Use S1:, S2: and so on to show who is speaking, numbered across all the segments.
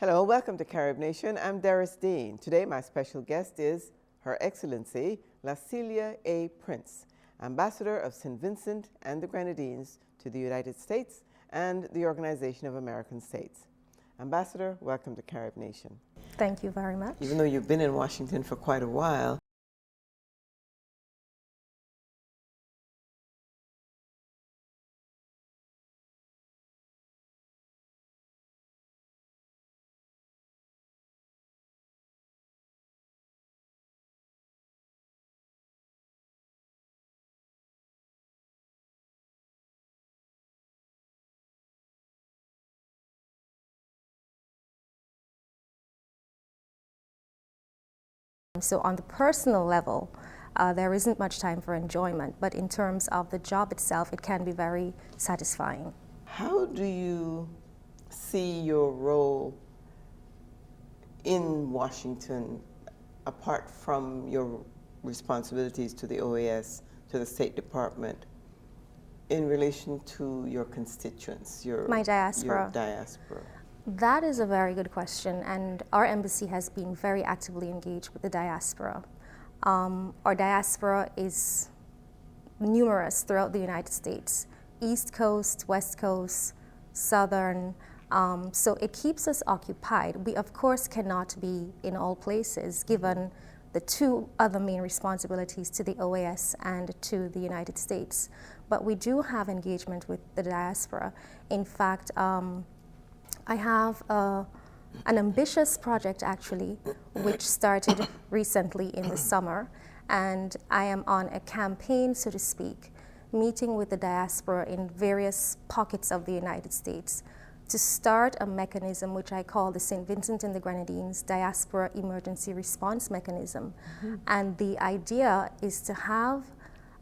S1: Hello, welcome to Carib Nation. I'm Doris Dean. Today my special guest is Her Excellency La Celia A. Prince, Ambassador of St. Vincent and the Grenadines to the United States and the Organization of American States. Ambassador, welcome to Carib Nation.
S2: Thank you very much.
S1: Even though you've been in Washington for quite a while,
S2: So on the personal level, there isn't much time for enjoyment, but in terms of the job itself, it can be very satisfying.
S1: how do you see your role in Washington apart from your responsibilities to the OAS, to the State Department, in relation to your constituents,
S2: My diaspora.
S1: Your diaspora?
S2: That is a very good question, and our embassy has been very actively engaged with the diaspora. Our diaspora is numerous throughout the United States, East Coast, West Coast, Southern, so it keeps us occupied. We of course cannot be in all places given the two other main responsibilities to the OAS and to the United States, but we do have engagement with the diaspora. In fact, I have an ambitious project actually, which started recently in the summer, and I am on a campaign, so to speak, meeting with the diaspora in various pockets of the United States to start a mechanism which I call the St. Vincent and the Grenadines Diaspora Emergency Response Mechanism. Mm-hmm. And the idea is to have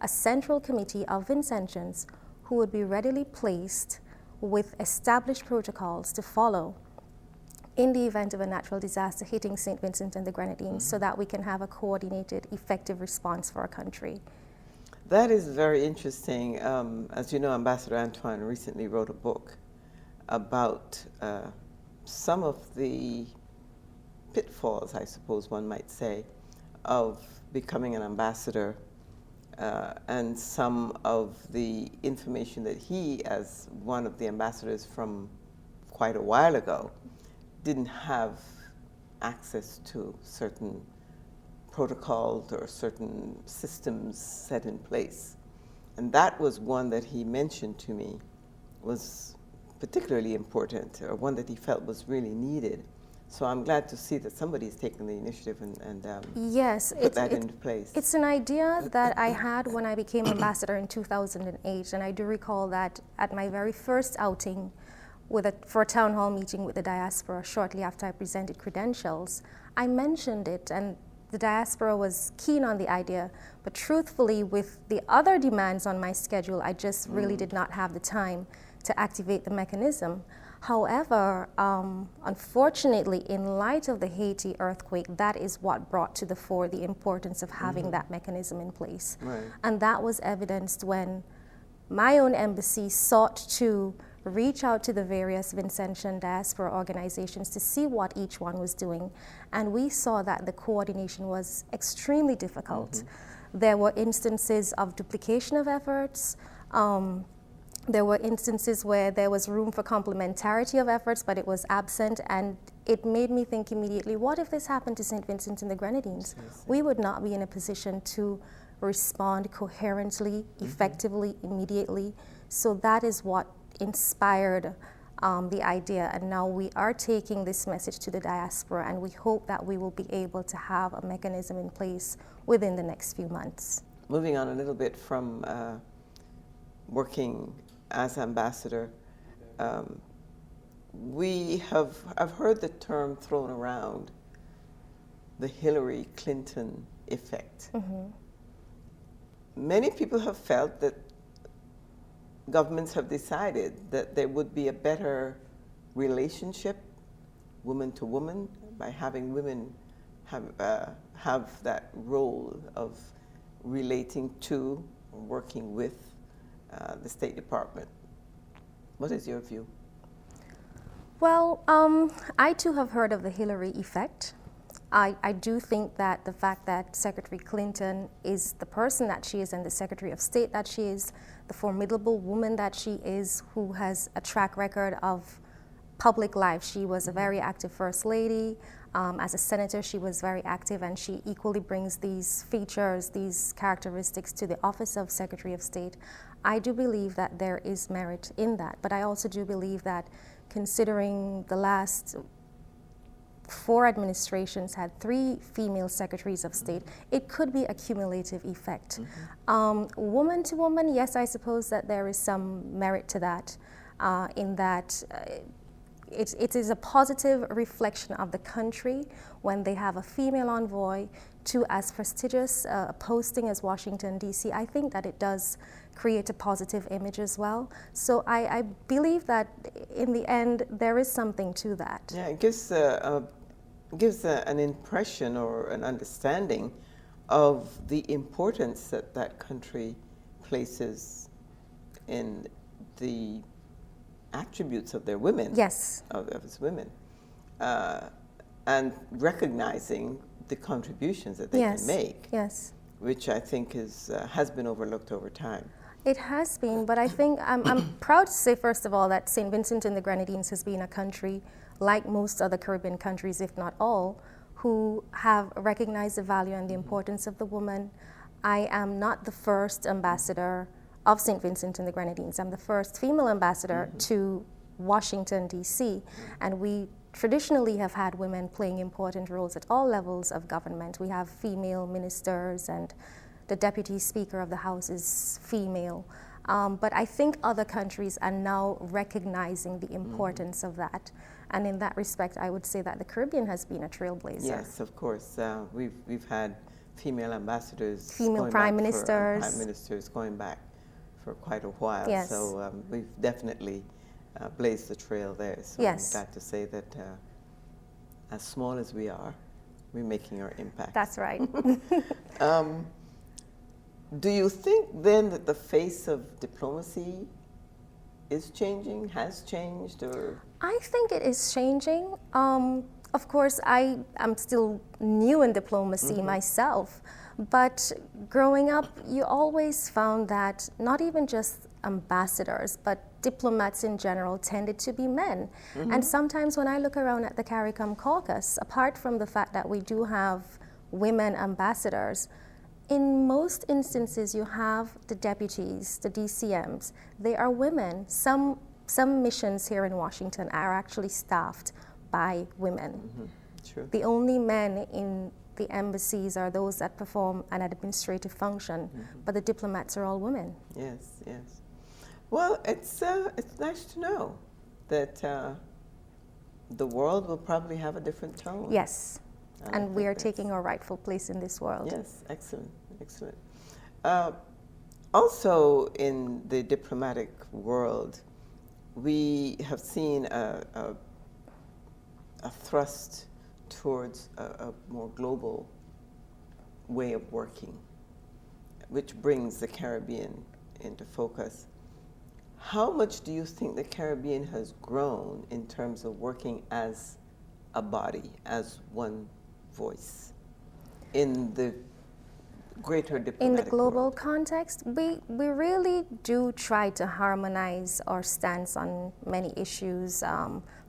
S2: a central committee of Vincentians who would be readily placed with established protocols to follow in the event of a natural disaster hitting St. Vincent and the Grenadines, so that we can have a coordinated, effective response for our country.
S1: That is very interesting. As you know, Ambassador Antoine recently wrote a book about some of the pitfalls, I suppose one might say, of becoming an ambassador, and some of the information that he, as one of the ambassadors from quite a while ago, didn't have access to certain protocols or certain systems set in place. And that was one that he mentioned to me was particularly important, or one that he felt was really needed. So I'm glad to see that somebody's taken the initiative and
S2: yes,
S1: put that into place.
S2: It's an idea that I had when I became ambassador in 2008, and I do recall that at my very first outing for a town hall meeting with the diaspora shortly after I presented credentials, I mentioned it, and the diaspora was keen on the idea, but truthfully with the other demands on my schedule, I just really did not have the time to activate the mechanism. However, unfortunately, in light of the Haiti earthquake, that is what brought to the fore the importance of having that mechanism in place. Right. And that was evidenced when my own embassy sought to reach out to the various Vincentian diaspora organizations to see what each one was doing. And we saw that the coordination was extremely difficult. There were instances of duplication of efforts. There were instances where there was room for complementarity of efforts, but it was absent, and it made me think immediately, what if this happened to St. Vincent and the Grenadines? We would not be in a position to respond coherently, effectively, immediately. So that is what inspired the idea, and now we are taking this message to the diaspora, and we hope that we will be able to have a mechanism in place within the next few months.
S1: Moving on a little bit from working as ambassador, I've heard the term thrown around, the Hillary Clinton effect. Many people have felt that governments have decided that there would be a better relationship, woman to woman, by having women have that role of relating to, working with the State Department. What is your view?
S2: Well, I too have heard of the Hillary effect. I do think that the fact that Secretary Clinton is the person that she is and the Secretary of State that she is, the formidable woman that she is, who has a track record of public life. She was a very active First Lady. As a senator, she was very active, and she equally brings these features, these characteristics to the office of Secretary of State. I do believe that there is merit in that, but I also do believe that considering the last 4 administrations had 3 female secretaries of state, it could be a cumulative effect. Woman to woman, yes, I suppose that there is some merit to that, in that it is a positive reflection of the country when they have a female envoy to as prestigious a posting as Washington, D.C. I think that it does create a positive image as well. So I believe that in the end there is something to that.
S1: Yeah, it gives an impression or an understanding of the importance that that country places in the attributes of their women.
S2: Yes.
S1: Of its women. And recognizing the contributions that they can make.
S2: Yes.
S1: Which I think has been overlooked over time.
S2: It has been, but I think I'm proud to say, first of all, that St. Vincent and the Grenadines has been a country, like most other Caribbean countries, if not all, who have recognized the value and the importance of the woman. I am not the first ambassador of St. Vincent and the Grenadines. I'm the first female ambassador to Washington, D.C., and we traditionally have had women playing important roles at all levels of government. We have female ministers, and the deputy speaker of the House is female. But I think other countries are now recognizing the importance of that. And in that respect, I would say that the Caribbean has been a trailblazer.
S1: Yes, of course. We've had female ambassadors,
S2: female prime ministers.
S1: Prime ministers going back for quite a while.
S2: Yes.
S1: So we've definitely blazed the trail there. So
S2: Yes.
S1: I'm glad to say that as small as we are, we're making our impact.
S2: That's right.
S1: Do you think then that the face of diplomacy is changing, has changed, or?
S2: I think it is changing. Of course, I am still new in diplomacy myself, but growing up, you always found that not even just ambassadors, but diplomats in general tended to be men. And sometimes when I look around at the CARICOM caucus, apart from the fact that we do have women ambassadors, in most instances you have the deputies, the DCMs, they are women. Some missions here in Washington are actually staffed by women.
S1: True.
S2: The only men in the embassies are those that perform an administrative function, but the diplomats are all women.
S1: Yes, yes. Well, it's nice to know that the world will probably have a different tone.
S2: Yes, and we are taking our rightful place in this world.
S1: Yes, excellent, excellent. Also, in the diplomatic world, we have seen a thrust towards a more global way of working, which brings the Caribbean into focus. How much do you think the Caribbean has grown in terms of working as a body, as one voice, in the greater diplomatic
S2: In the global
S1: world?
S2: context, we really do try to harmonize our stance on many issues,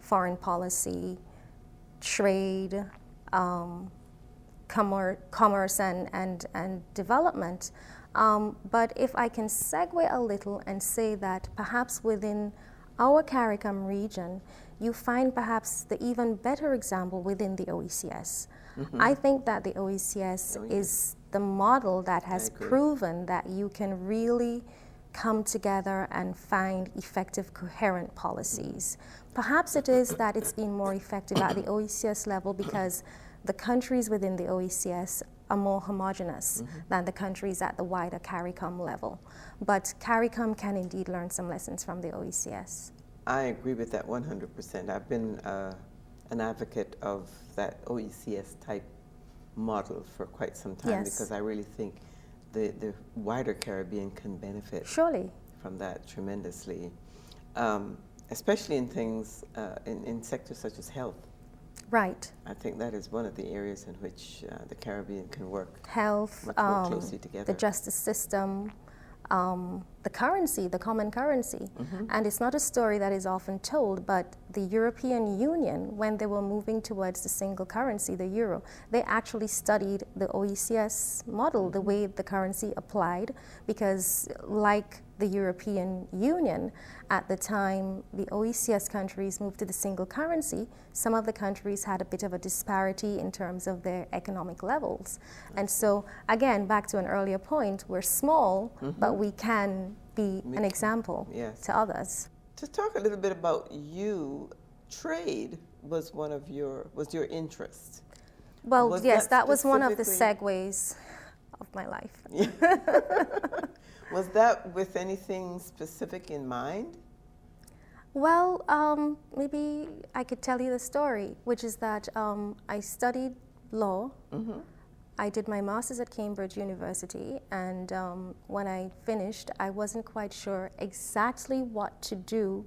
S2: foreign policy, trade, commerce and development. But if I can segue a little and say that perhaps within our CARICOM region, you find perhaps the even better example within the OECS. I think that the OECS is the model that has proven that you can really come together and find effective, coherent policies. Perhaps it is that it's been more effective at the OECS level because the countries within the OECS are more homogenous than the countries at the wider CARICOM level. But CARICOM can indeed learn some lessons from the OECS.
S1: I agree with that 100%. I've been an advocate of that OECS type model for quite some time because I really think the wider Caribbean can benefit
S2: Surely.
S1: from that tremendously. especially in things, in sectors such as health.
S2: Right.
S1: I think that is one of the areas in which the Caribbean can work
S2: Health,
S1: much more closely together.
S2: the justice system, the currency, the common currency. And it's not a story that is often told, but the European Union, when they were moving towards the single currency, the euro, they actually studied the OECS model, the way the currency applied, because like the European Union, at the time the OECS countries moved to the single currency, some of the countries had a bit of a disparity in terms of their economic levels. And so, again, back to an earlier point, we're small, but we can be an example to others.
S1: To talk a little bit about you, trade was your interest.
S2: Well, yes, that was one of the
S1: specifically-
S2: segues of my life.
S1: Was that with anything specific in mind?
S2: Well, maybe I could tell you the story, which is that I studied law. I did my master's at Cambridge University, and when I finished, I wasn't quite sure exactly what to do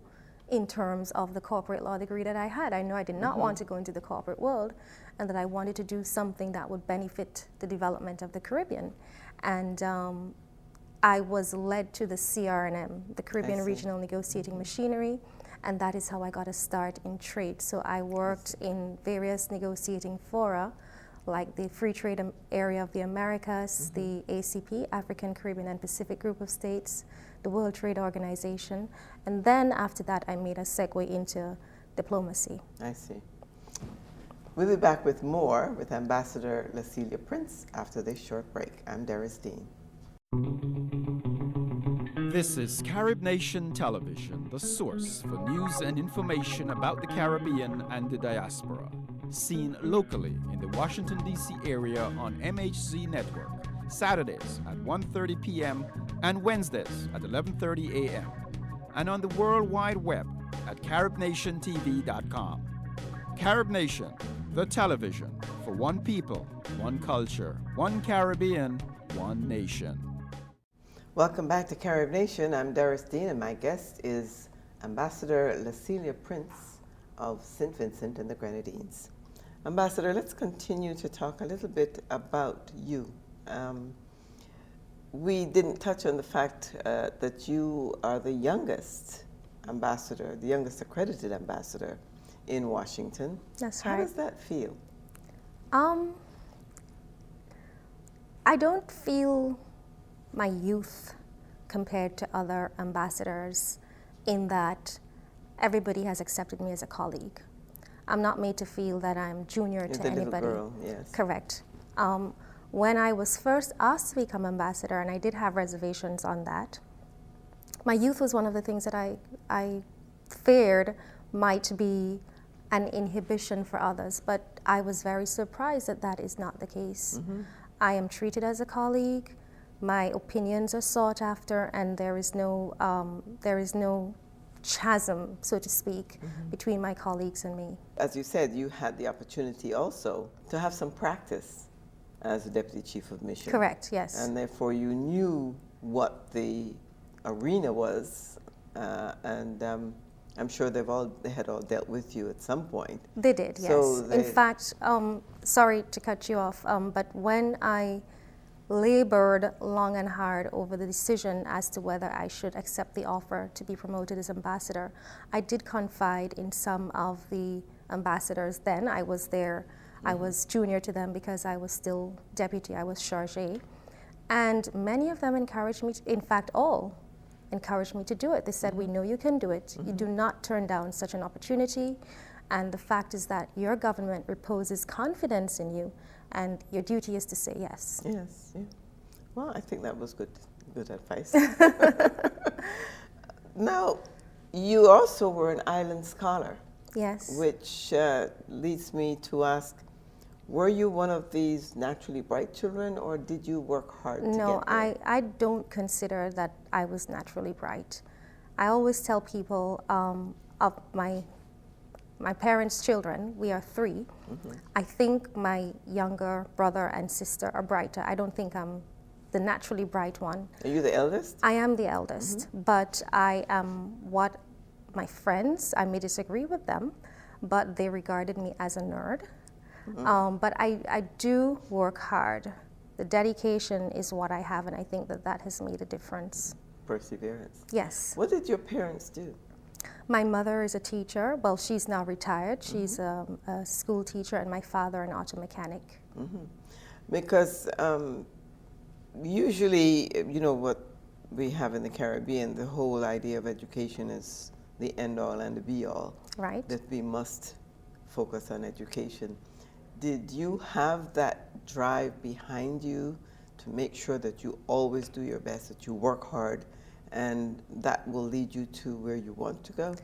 S2: in terms of the corporate law degree that I had. I know I did not want to go into the corporate world, and that I wanted to do something that would benefit the development of the Caribbean. And I was led to the CRNM, the Caribbean Regional Negotiating Machinery, and that is how I got a start in trade. So I worked in various negotiating fora, like the Free Trade Area of the Americas, the ACP, African, Caribbean, and Pacific Group of States, the World Trade Organization, and then after that I made a segue into diplomacy. I
S1: see. We'll be back with more with Ambassador Celia Prince after this short break. I'm Doris Dean.
S3: This is Carib Nation Television, the source for news and information about the Caribbean and the diaspora. Seen locally in the Washington, D.C. area on MHZ Network, Saturdays at 1:30 p.m. and Wednesdays at 11:30 a.m. and on the World Wide Web at CaribNationTV.com. Carib Nation, the television for one people, one culture, one Caribbean, one nation.
S1: Welcome back to Carib Nation. I'm Doris Dean, and my guest is Ambassador Celia Prince of St. Vincent and the Grenadines. Ambassador, let's continue to talk a little bit about you. We didn't touch on the fact that you are the youngest ambassador, the youngest accredited ambassador in Washington.
S2: That's right.
S1: How does that feel?
S2: I don't feel my youth compared to other ambassadors in that everybody has accepted me as a colleague. I'm not made to feel that I'm junior to anybody.
S1: Little girl, yes.
S2: Correct. When I was first asked to become ambassador, and I did have reservations on that, my youth was one of the things that I feared might be an inhibition for others, but I was very surprised that that is not the case. I am treated as a colleague. My opinions are sought after, and there is no chasm, so to speak, between my colleagues and me.
S1: As you said, you had the opportunity also to have some practice as a Deputy Chief of Mission.
S2: Correct, yes.
S1: And therefore you knew what the arena was, and I'm sure they had all dealt with you at some point.
S2: They did, yes.
S1: So
S2: in fact, sorry to cut you off, but when I labored long and hard over the decision as to whether I should accept the offer to be promoted as ambassador, I did confide in some of the ambassadors then. I was there, I was junior to them because I was still deputy, I was chargé. And many of them encouraged me, in fact all encouraged me to do it. They said, we know you can do it. You do not turn down such an opportunity. And the fact is that your government reposes confidence in you, and your duty is to say yes.
S1: Yes, yeah. Well, I think that was good advice. Now, you also were an island scholar.
S2: Yes.
S1: Which leads me to ask, were you one of these naturally bright children, or did you work hard to get there?
S2: No, I don't consider that I was naturally bright. I always tell people of my parents' children, we are 3. I think my younger brother and sister are brighter. I don't think I'm the naturally bright one.
S1: Are you the eldest?
S2: I am the eldest, but I am what my friends, I may disagree with them, but they regarded me as a nerd. But I do work hard. The dedication is what I have, and I think that that has made a difference.
S1: Perseverance.
S2: Yes.
S1: What did your parents do?
S2: My mother is a teacher. Well, she's now retired. She's a school teacher, and my father an auto mechanic.
S1: Because usually, you know, what we have in the Caribbean, the whole idea of education is the end-all and the be-all.
S2: Right.
S1: That we must focus on education. Did you have that drive behind you to make sure that you always do your best, that you work hard, and that will lead you to where you want to go?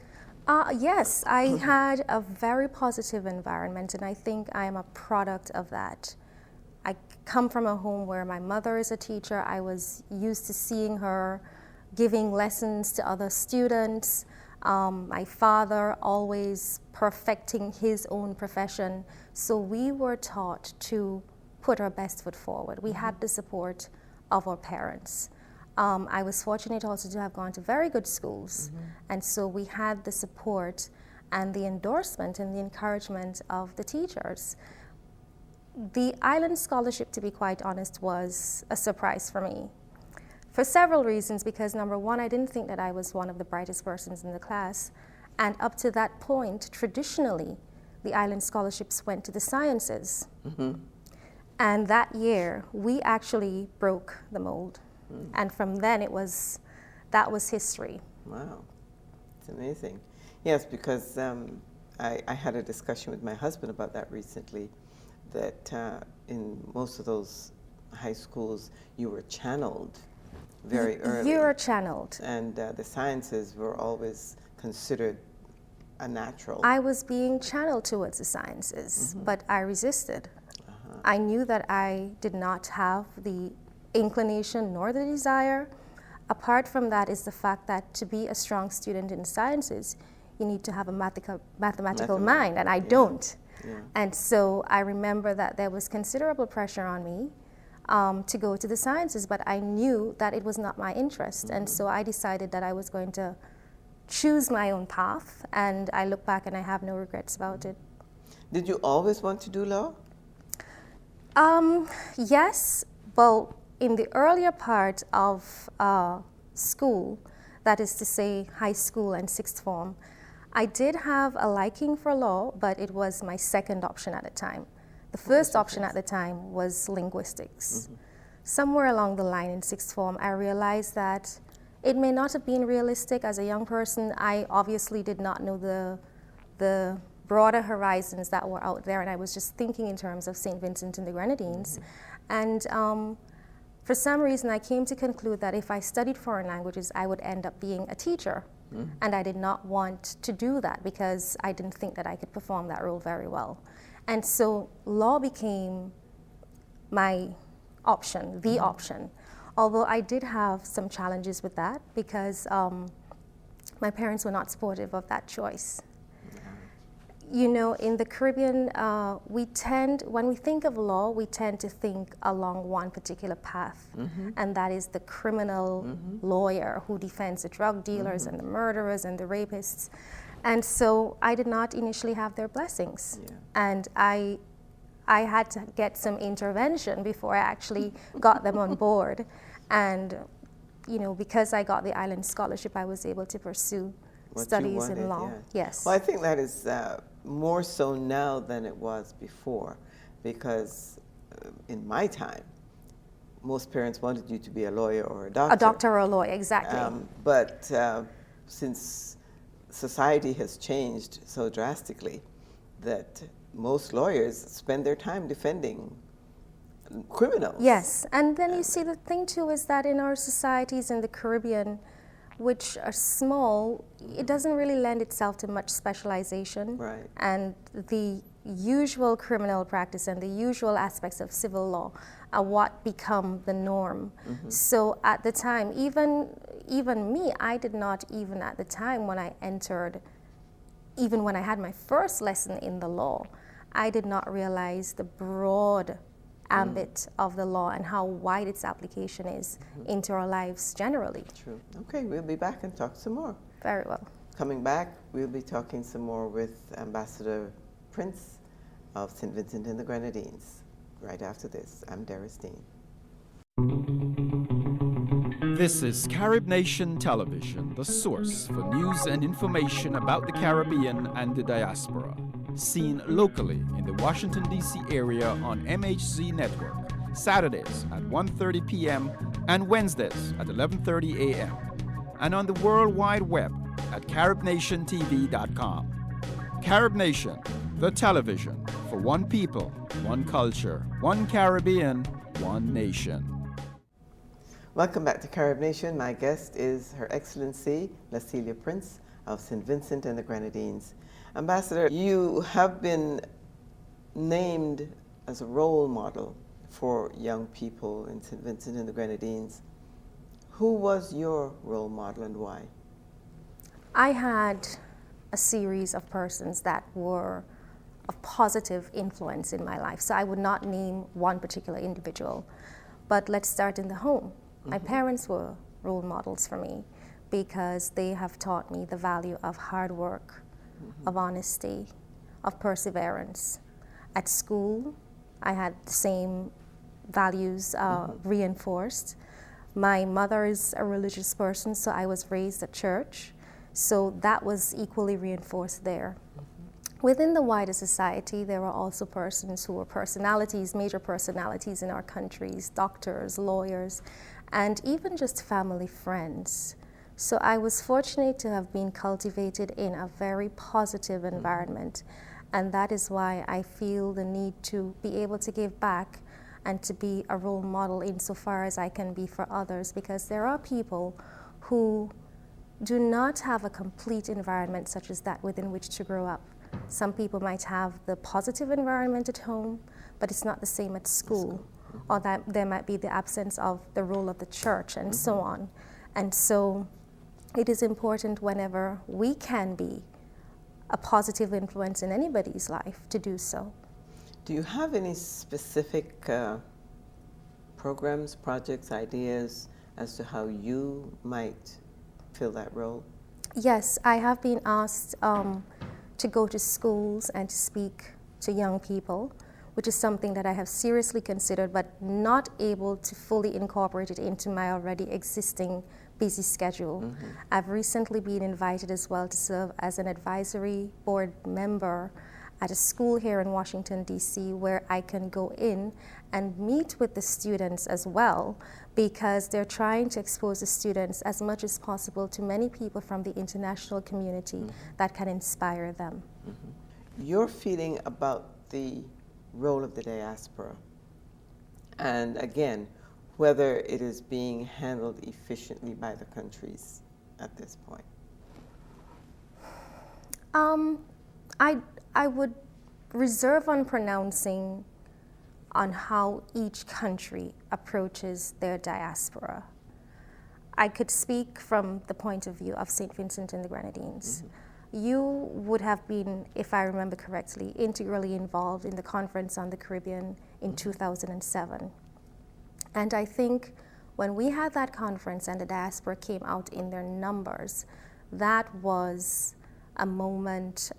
S2: Yes, I had a very positive environment, and I think I am a product of that. I come from a home where my mother is a teacher. I was used to seeing her giving lessons to other students. My father always perfecting his own profession. So we were taught to put our best foot forward. We had the support of our parents. I was fortunate also to have gone to very good schools. And so we had the support and the endorsement and the encouragement of the teachers. The Island Scholarship, to be quite honest, was a surprise for me. For several reasons, because number one, I didn't think that I was one of the brightest persons in the class. And up to that point, traditionally, the Island Scholarships went to the sciences. And that year, we actually broke the mold. And from then, that was history.
S1: Wow, it's amazing. Yes, because I had a discussion with my husband about that recently, that in most of those high schools, you were channeled very early.
S2: You were channeled.
S1: And the sciences were always considered a natural.
S2: I was being channeled towards the sciences, but I resisted. I knew that I did not have the inclination nor the desire. Apart from that is the fact that to be a strong student in sciences, you need to have a mathematical mind, and I don't. And so I remember that there was considerable pressure on me to go to the sciences, but I knew that it was not my interest. And so I decided that I was going to choose my own path, and I look back and I have no regrets about it.
S1: Did you always want to do law?
S2: Yes, well, in the earlier part of school, that is to say high school and sixth form, I did have a liking for law, but it was my second option at the time. The first option at the time was linguistics. Somewhere along the line in sixth form, I realized that it may not have been realistic as a young person. I obviously did not know the broader horizons that were out there, and I was just thinking in terms of St. Vincent and the Grenadines. And for some reason, I came to conclude that if I studied foreign languages, I would end up being a teacher. And I did not want to do that because I didn't think that I could perform that role very well. And so law became my option, the option. Although I did have some challenges with that because my parents were not supportive of that choice. You know, in the Caribbean, when we think of law, we tend to think along one particular path, and that is the criminal lawyer who defends the drug dealers and the murderers and the rapists. And so I did not initially have their blessings. And I had to get some intervention before I actually got them on board. And, you know, because I got the Island Scholarship, I was able to pursue studies in law. Yes.
S1: Well, I think that is more so now than it was before, because in my time, most parents wanted you to be a lawyer or a doctor.
S2: A doctor or a lawyer, exactly.
S1: But since society has changed so drastically, that most lawyers spend their time defending criminals.
S2: Yes, and then you see the thing too is that in our societies in the Caribbean, which are small, it doesn't really lend itself to much specialization.
S1: Right.
S2: And the usual criminal practice and the usual aspects of civil law are what become the norm. So at the time, even me, I did not even at the time when I entered, even when I had my first lesson in the law, I did not realize the broad ambit of the law and how wide its application is into our lives generally.
S1: True. Okay, we'll be back and talk some more.
S2: Very well.
S1: Coming back, we'll be talking some more with Ambassador Prince of St. Vincent and the Grenadines. Right after this, I'm Doris Dean.
S3: This is Carib Nation Television, the source for news and information about the Caribbean and the diaspora. Seen locally in the Washington, D.C. area on MHZ Network, Saturdays at 1:30 p.m. and Wednesdays at 11:30 a.m. and on the World Wide Web at CaribNationTV.com. Carib Nation, the television for one people, one culture, one Caribbean, one nation.
S1: Welcome back to Carib Nation. My guest is Her Excellency Celia Prince of St. Vincent and the Grenadines. Ambassador, you have been named as a role model for young people in St. Vincent and the Grenadines. Who was your role model and why?
S2: I had a series of persons that were of positive influence in my life. So I would not name one particular individual, but let's start in the home. My parents were role models for me because they have taught me the value of hard work, of honesty, of perseverance. At school, I had the same values reinforced. My mother is a religious person, so I was raised at church, so that was equally reinforced there. Within the wider society, there were also persons who were personalities, major personalities in our countries, doctors, lawyers, and even just family friends. So I was fortunate to have been cultivated in a very positive environment, and that is why I feel the need to be able to give back and to be a role model insofar as I can be for others, because there are people who do not have a complete environment such as that within which to grow up. Some people might have the positive environment at home, but it's not the same at school, or that there might be the absence of the role of the church and so on. And so it is important whenever we can be a positive influence in anybody's life to do so.
S1: Do you have any specific programs, projects, ideas as to how you might fill that role?
S2: Yes, I have been asked to go to schools and to speak to young people, which is something that I have seriously considered but not able to fully incorporate it into my already existing busy schedule. I've recently been invited as well to serve as an advisory board member at a school here in Washington, D.C., where I can go in and meet with the students as well, because they're trying to expose the students as much as possible to many people from the international community that can inspire them.
S1: Your feeling about the role of the diaspora, and again, whether it is being handled efficiently by the countries at this point?
S2: I would reserve on pronouncing on how each country approaches their diaspora. I could speak from the point of view of St. Vincent and the Grenadines. You would have been, if I remember correctly, integrally involved in the Conference on the Caribbean in 2007. And I think when we had that conference and the diaspora came out in their numbers, that was a moment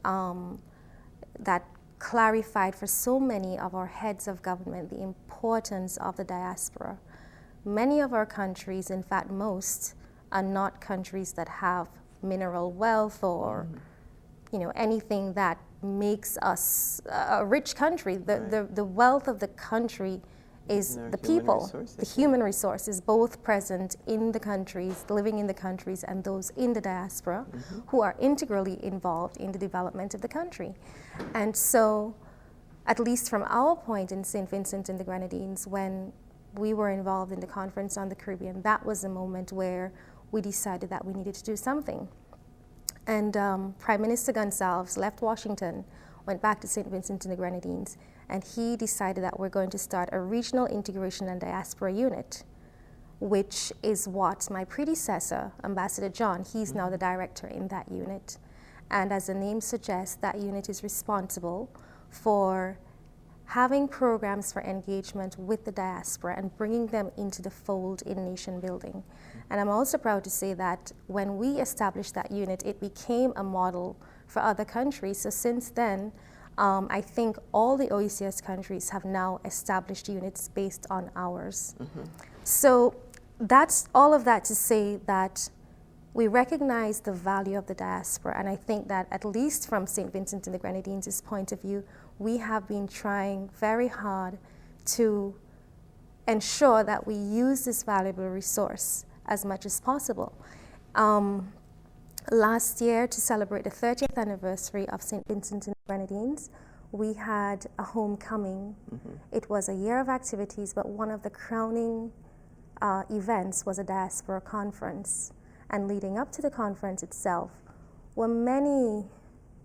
S2: that clarified for so many of our heads of government the importance of the diaspora. Many of our countries, in fact most, are not countries that have mineral wealth or anything that makes us a rich country. The wealth of the country is the people, the human resources, both present in the countries, living in the countries, and those in the diaspora who are integrally involved in the development of the country. And so, at least from our point in St. Vincent and the Grenadines, when we were involved in the Conference on the Caribbean, that was the moment where we decided that we needed to do something. And Prime Minister Gonsalves left Washington, went back to St. Vincent and the Grenadines, and he decided that we're going to start a regional integration and diaspora unit, which is what my predecessor, Ambassador John, he's now the director in that unit. And as the name suggests, that unit is responsible for having programs for engagement with the diaspora and bringing them into the fold in nation building. And I'm also proud to say that when we established that unit, it became a model for other countries. So since then, I think all the OECS countries have now established units based on ours. So that's all of that to say that we recognize the value of the diaspora, and I think that at least from St. Vincent and the Grenadines' point of view, we have been trying very hard to ensure that we use this valuable resource as much as possible. Last year, to celebrate the 30th anniversary of St. Vincent and the Grenadines, we had a homecoming. It was a year of activities, but one of the crowning events was a diaspora conference. And leading up to the conference itself were many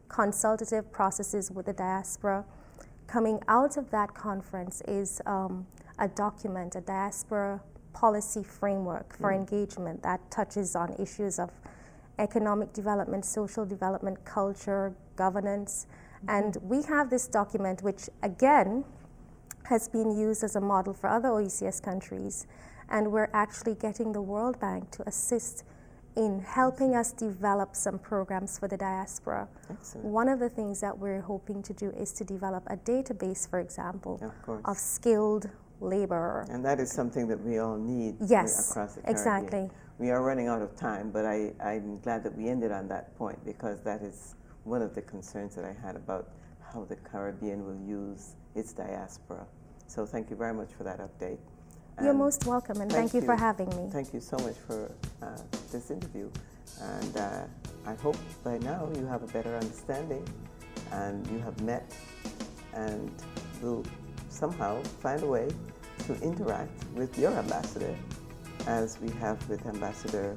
S2: consultative processes with the diaspora. Coming out of that conference is a document, a diaspora policy framework for engagement that touches on issues of economic development, social development, culture, governance. And we have this document, which again has been used as a model for other OECS countries. And we're actually getting the World Bank to assist in helping us develop some programs for the diaspora.
S1: Excellent.
S2: One of the things that we're hoping to do is to develop a database, for example,
S1: of
S2: skilled labor.
S1: And that is something that we all need
S2: Yes,
S1: across the Caribbean.
S2: exactly.
S1: We are running out of time, but I'm glad that we ended on that point, because that is one of the concerns that I had about how the Caribbean will use its diaspora. So thank you very much for that update.
S2: You're most welcome, and thank you for having me.
S1: Thank you so much for this interview. And I hope by now you have a better understanding and you have met and will somehow find a way to interact with your ambassador, as we have with Ambassador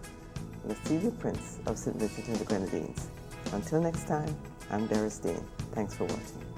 S1: Celia Prince of St. Vincent and the Grenadines. Until next time, I'm Darris Dean. Thanks for watching.